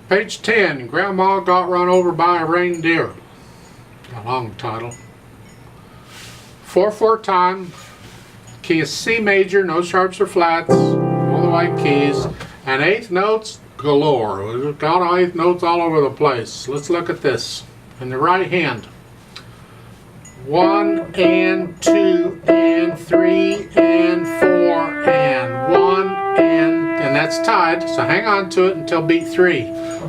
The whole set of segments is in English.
Page 10, Grandma got run over by a reindeer. A long title. 4/4 time. Key is C major, no sharps or flats, all the white keys, and eighth notes galore. We've got eighth notes all over the place. Let's look at this. In the right hand. 1 and 2 and 3 and 4 and 1 and that's tied, so hang on to it until beat 3.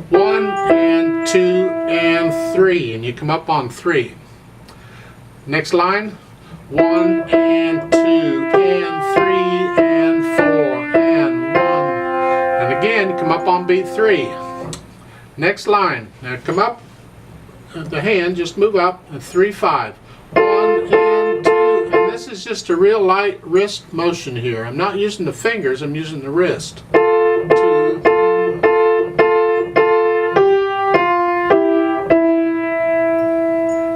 1 and 2 and 3, and you come up on 3. Next line, 1 and 2 and 3 and 4 and 1, and again you come up on beat 3. Next line, now come up the hand, just move up, and 3, 5. 1 and 2, and this is just a real light wrist motion here. I'm not using the fingers, I'm using the wrist. 2.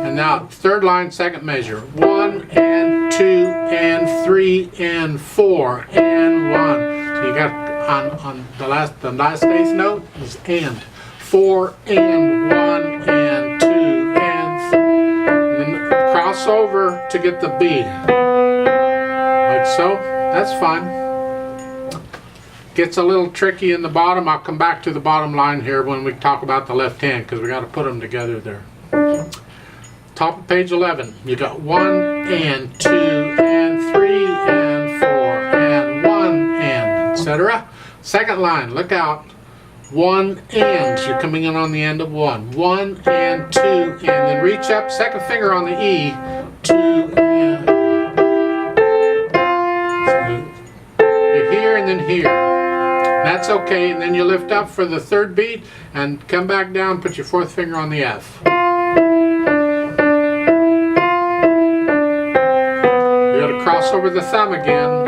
And now third line, second measure. 1 and 2 and 3 and 4 and 1. So you got on the last eighth note is and. 4 and 1 and 2 and 3. And then cross over to get the B. Like so. That's fine. Gets a little tricky in the bottom. I'll come back to the bottom line here when we talk about the left hand, because we got to put them together there. Top of page 11. You got 1 and 2 and 3 and 4 and 1 and, etc. Second line, look out. 1 and, you're coming in on the end of 1. 1 and 2 and then reach up, second finger on the E. 2 and. So you're here and then here. That's okay, and then you lift up for the third beat and come back down, put your fourth finger on the F. You gotta cross over the thumb again.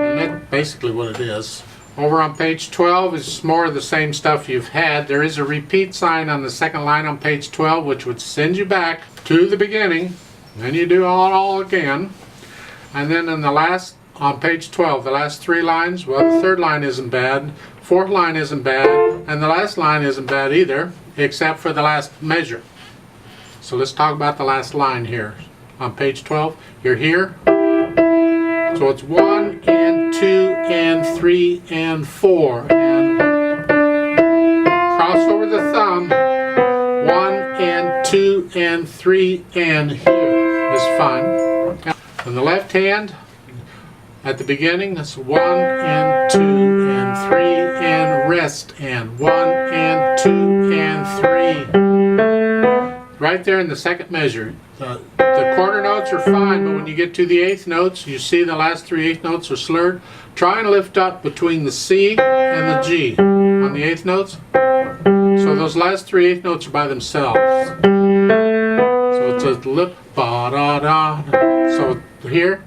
And that's basically what it is. Over on page 12 is more of the same stuff you've had. There is a repeat sign on the second line on page 12, which would send you back to the beginning. Then you do all again. And then in the last, on page 12, the last 3 lines, well, the third line isn't bad, fourth line isn't bad, and the last line isn't bad either, except for the last measure. So let's talk about the last line here. On page 12, you're here. So it's 1 and 2 and 3 and 4, and cross over the thumb, 1 and 2 and 3 and here is fine. On the left hand, at the beginning, that's 1 and 2 and 3 and rest, and 1 and 2 and 3. Right there in the second measure. The quarter notes are fine, but when you get to the eighth notes, you see the last 3 eighth notes are slurred. Try and lift up between the C and the G on the eighth notes. So those last 3 eighth notes are by themselves. So it's a lip, ba da da. So here.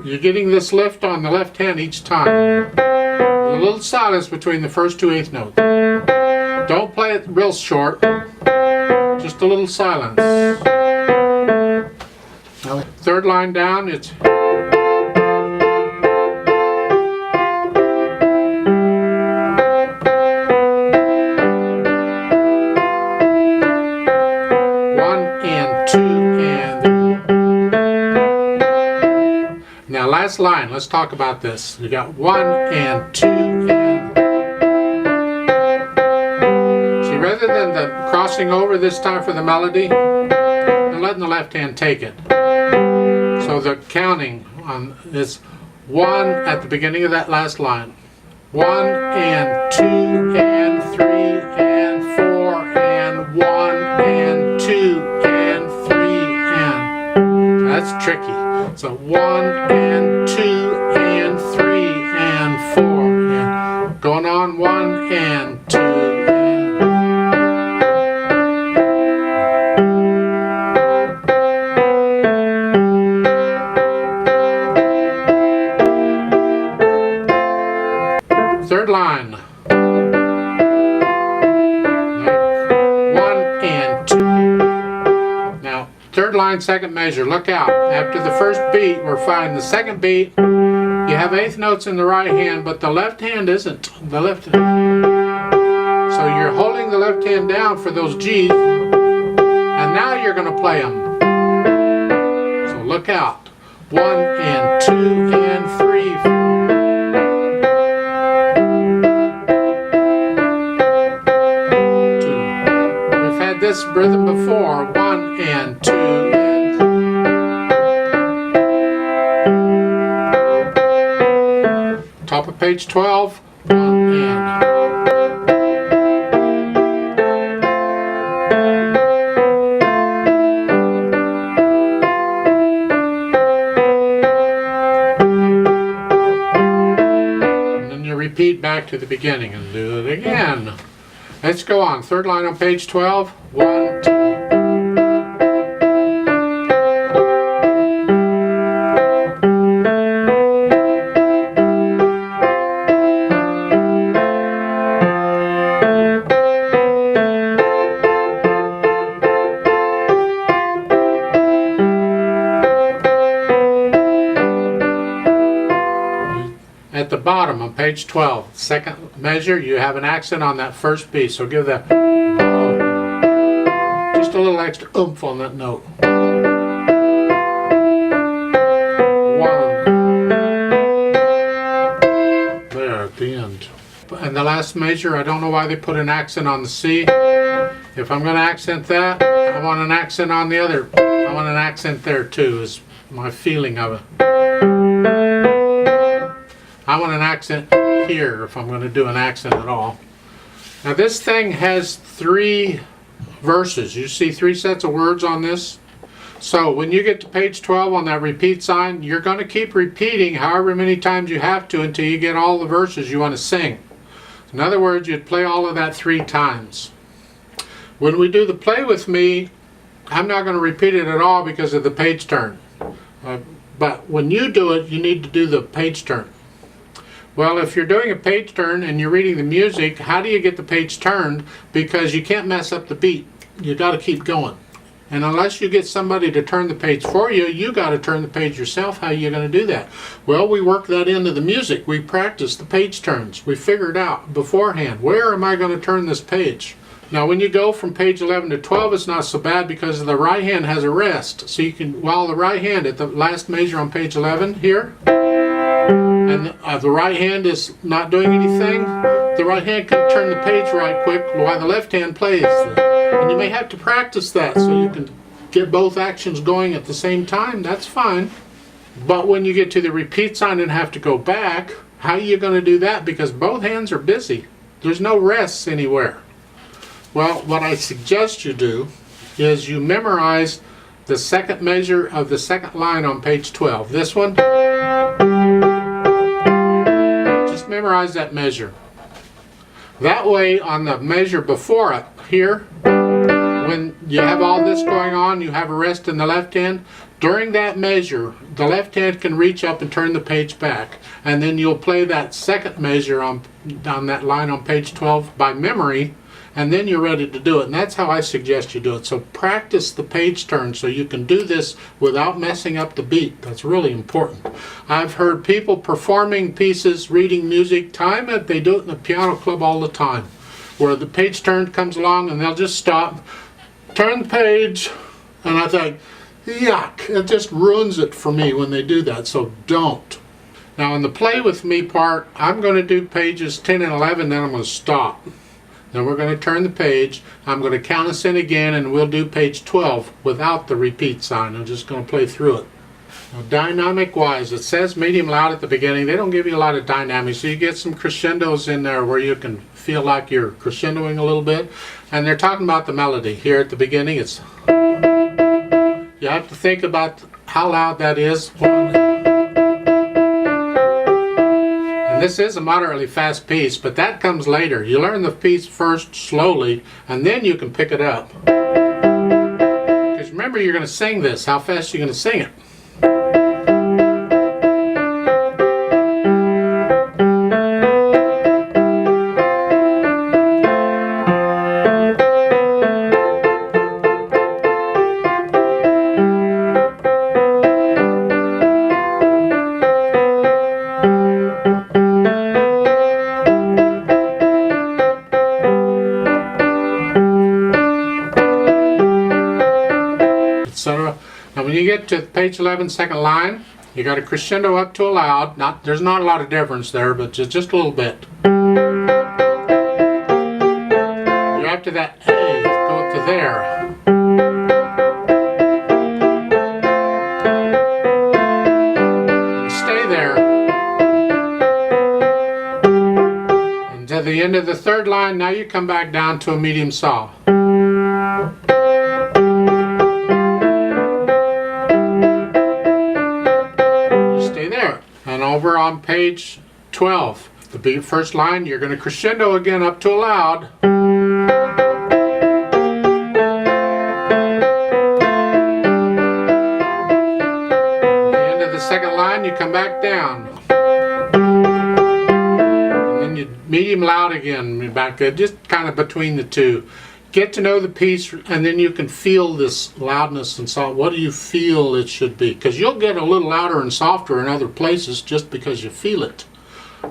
You're getting this lift on the left hand each time. A little silence between the first 2 eighth notes. Don't play it real short, just a little silence. Now, third line down, it's last line, let's talk about this. You got 1 and 2 and. See, rather than the crossing over this time for the melody, I'm letting the left hand take it. So the counting on is 1 at the beginning of that last line. 1 and 2 and 3 and 4 and 1 and 2 and 3 and. That's tricky. So 1 and 2 and 3 and 4 and going on 1 and 2 and. Third line. line, second measure. Look out. After the first beat, we're finding the second beat. You have eighth notes in the right hand, but the left hand isn't. The left hand. So you're holding the left hand down for those G's, and now you're going to play them. So look out. 1 and 2 and 3. This rhythm before. 1 and 2 and top of page 12. 1 and then you repeat back to the beginning and do it again. Let's go on. Third line on page 12. 1, 2. At the bottom on page 12, second measure, you have an accent on that first beat, so give that just a little extra oomph on that note. 1. There at the end. And the last measure, I don't know why they put an accent on the C. If I'm going to accent that, I want an accent on the other. I want an accent there too, is my feeling of it. I want an accent here if I'm going to do an accent at all. Now this thing has 3 verses. You see 3 sets of words on this. So when you get to page 12 on that repeat sign, you're going to keep repeating however many times you have to until you get all the verses you want to sing. In other words, you'd play all of that 3 times. When we do the play with me, I'm not going to repeat it at all because of the page turn. But when you do it, you need to do the page turn. Well, if you're doing a page turn and you're reading the music, how do you get the page turned? Because you can't mess up the beat. You got to keep going. And unless you get somebody to turn the page for you, you got to turn the page yourself. How are you going to do that? Well, we work that into the music. We practice the page turns. We figure it out beforehand. Where am I going to turn this page? Now, when you go from page 11 to 12, it's not so bad because the right hand has a rest. So you can, while the right hand at the last measure on page 11 here, and the right hand is not doing anything, the right hand can turn the page right quick while the left hand plays. And you may have to practice that so you can get both actions going at the same time. That's fine. But when you get to the repeat sign and have to go back, how are you going to do that? Because both hands are busy. There's no rests anywhere. Well, what I suggest you do is you memorize the second measure of the second line on page 12. This one. Just memorize that measure. That way, on the measure before it, here, when you have all this going on, you have a rest in the left hand. During that measure, the left hand can reach up and turn the page back. And then you'll play that second measure on that line on page 12 by memory. And then you're ready to do it. And that's how I suggest you do it. So practice the page turn so you can do this without messing up the beat. That's really important. I've heard people performing pieces, reading music, they do it in the piano club all the time, where the page turn comes along and they'll just stop, turn the page, and I think, yuck, it just ruins it for me when they do that, so don't. Now in the play with me part, I'm going to do pages 10 and 11, then I'm going to stop. Then we're going to turn the page. I'm going to count us in again, and we'll do page 12 without the repeat sign. I'm just going to play through it. Now, dynamic-wise, it says medium loud at the beginning. They don't give you a lot of dynamics, so you get some crescendos in there where you can feel like you're crescendoing a little bit. And they're talking about the melody. Here at the beginning, it's... You have to think about how loud that is. This is a moderately fast piece, but that comes later. You learn the piece first slowly, and then you can pick it up. Because remember, you're going to sing this. How fast are you going to sing it? get to page 11, second line, you got a crescendo up to a loud. There's not a lot of difference there, but just a little bit. You're up to that A, go to there. And stay there. And to the end of the third line, now you come back down to a medium saw. And over on page 12, the first line, you're going to crescendo again up to a loud. At the end of the second line, you come back down. And then you medium loud again, back there, just kind of between the two. Get to know the piece, and then you can feel this loudness and soft. What do you feel it should be? Because you'll get a little louder and softer in other places just because you feel it.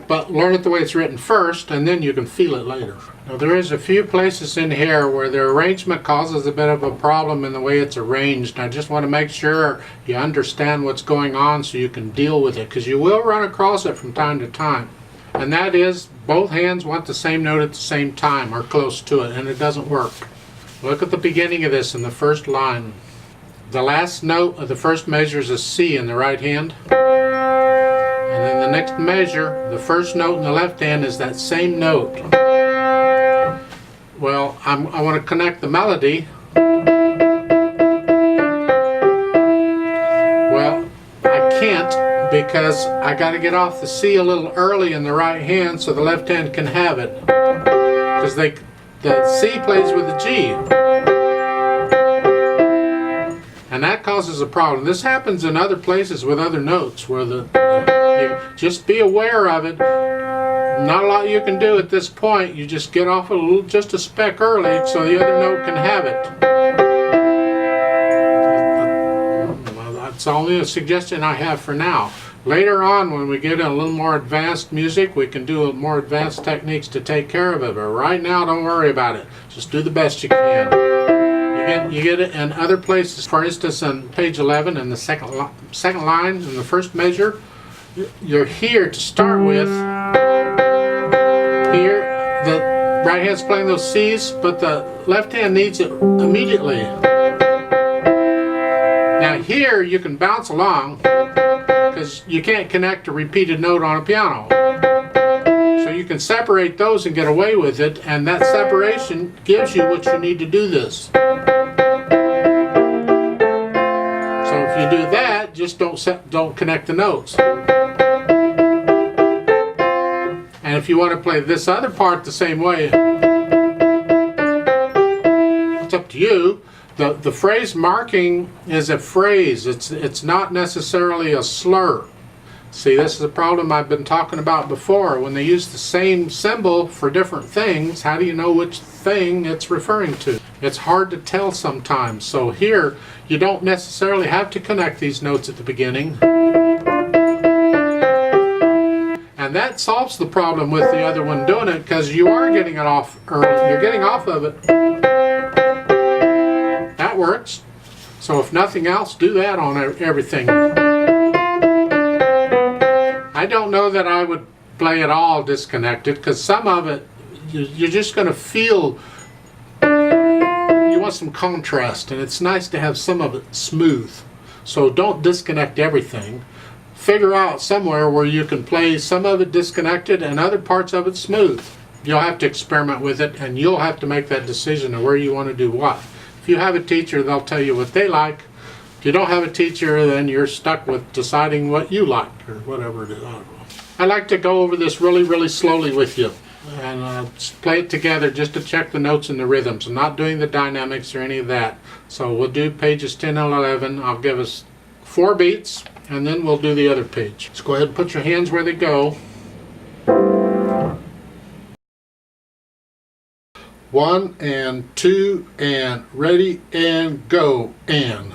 But learn it the way it's written first, and then you can feel it later. Now there is a few places in here where the arrangement causes a bit of a problem in the way it's arranged. I just want to make sure you understand what's going on so you can deal with it, because you will run across it from time to time. And that is, both hands want the same note at the same time, or close to it, and it doesn't work. Look at the beginning of this in the first line. The last note of the first measure is a C in the right hand. And then the next measure, the first note in the left hand is that same note. Well, I want to connect the melody. Well, I can't, because I got to get off the C a little early in the right hand so the left hand can have it. Because the C plays with the G. And that causes a problem. This happens in other places with other notes where you just be aware of it. Not a lot you can do at this point. You just get off just a speck early so the other note can have it. That's only a suggestion I have for now. Later on, when we get a little more advanced music, we can do more advanced techniques to take care of it. But right now, don't worry about it. Just do the best you can. You get it in other places. For instance, on page 11, in the second line, in the first measure, you're here to start with. Here, the right hand's playing those C's, but the left hand needs it immediately. Now here, you can bounce along, because you can't connect a repeated note on a piano. So you can separate those and get away with it, and that separation gives you what you need to do this. So if you do that, just don't connect the notes. And if you want to play this other part the same way, it's up to you. The phrase marking is a phrase. It's not necessarily a slur. See, this is a problem I've been talking about before. When they use the same symbol for different things, how do you know which thing it's referring to? It's hard to tell sometimes. So here, you don't necessarily have to connect these notes at the beginning. And that solves the problem with the other one doing it, because you are getting it off early. You're getting off of it. That works. So if nothing else, do that on everything. I don't know that I would play it all disconnected, because some of it, you're just going to feel, you want some contrast, and it's nice to have some of it smooth. So don't disconnect everything. Figure out somewhere where you can play some of it disconnected and other parts of it smooth. You'll have to experiment with it, and you'll have to make that decision of where you want to do what. If you have a teacher, they'll tell you what they like. If you don't have a teacher, then you're stuck with deciding what you like, or whatever it is. I don't know. I like to go over this really, really slowly with you, and play it together just to check the notes and the rhythms. I'm not doing the dynamics or any of that. So we'll do pages 10 and 11. I'll give us 4 beats, and then we'll do the other page. Just go ahead and put your hands where they go. 1 and 2 and ready and go and.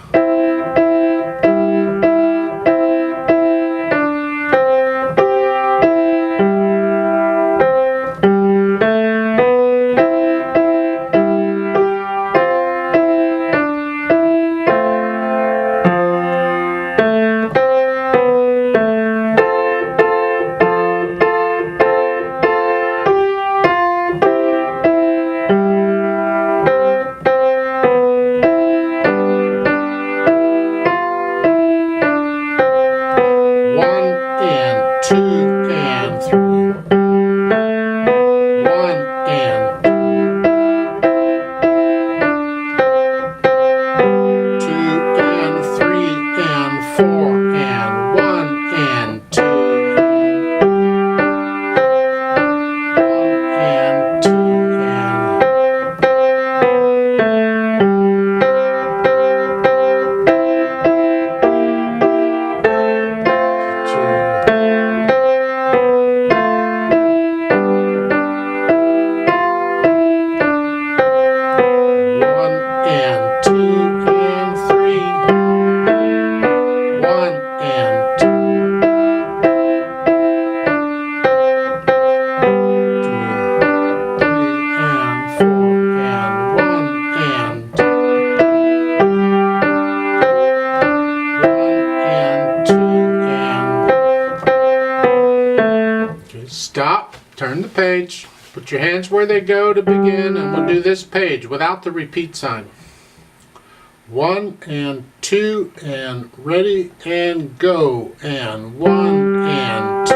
Stop, turn the page, put your hands where they go to begin, and we'll do this page without the repeat sign. 1 and 2 and ready and go, and 1 and